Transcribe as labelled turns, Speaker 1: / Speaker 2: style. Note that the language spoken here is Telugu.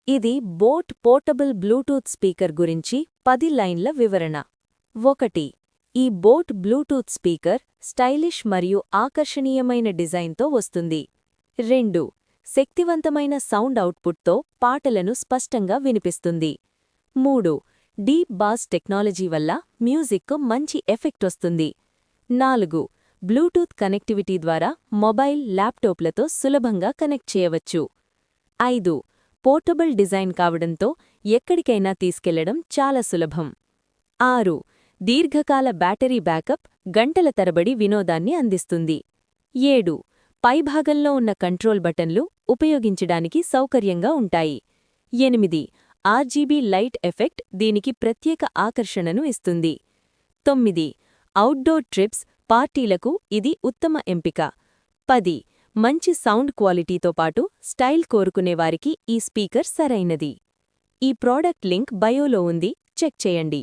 Speaker 1: ఇది బోట్ పోర్టబుల్ బ్లూటూత్ స్పీకర్ గురించి 10 లైన్ల వివరణ. 1. ఈ బోట్ బ్లూటూత్ స్పీకర్ స్టైలిష్ మరియు ఆకర్షణీయమైన డిజైన్తో వస్తుంది. 2. శక్తివంతమైన సౌండ్ అవుట్పుట్తో పాటలను స్పష్టంగా వినిపిస్తుంది. 3. డీప్ బాస్ టెక్నాలజీ వల్ల మ్యూజిక్కు మంచి ఎఫెక్ట్ వస్తుంది. 4. బ్లూటూత్ కనెక్టివిటీ ద్వారా మొబైల్, ల్యాప్టాప్లతో సులభంగా కనెక్ట్ చేయవచ్చు. 5. పోర్టబుల్ డిజైన్ కావడంతో ఎక్కడికైనా తీసుకెళ్లడం చాలా సులభం. 6. దీర్ఘకాల బ్యాటరీ బ్యాకప్, గంటల తరబడి వినోదాన్ని అందిస్తుంది. 7. పైభాగంలో ఉన్న కంట్రోల్ బటన్లు ఉపయోగించడానికి సౌకర్యంగా ఉంటాయి. 8. ఆర్జీబీ లైట్ ఎఫెక్ట్ దీనికి ప్రత్యేక ఆకర్షణను ఇస్తుంది. 9. అవుట్డోర్ ట్రిప్స్, పార్టీలకు ఇది ఉత్తమ ఎంపిక. 10. మంచి సౌండ్ క్వాలిటీతో పాటు స్టైల్ కోరుకునేవారికి ఈ స్పీకర్ సరైనది. ఈ ప్రోడక్ట్ లింక్ బయోలో ఉంది, చెక్ చేయండి.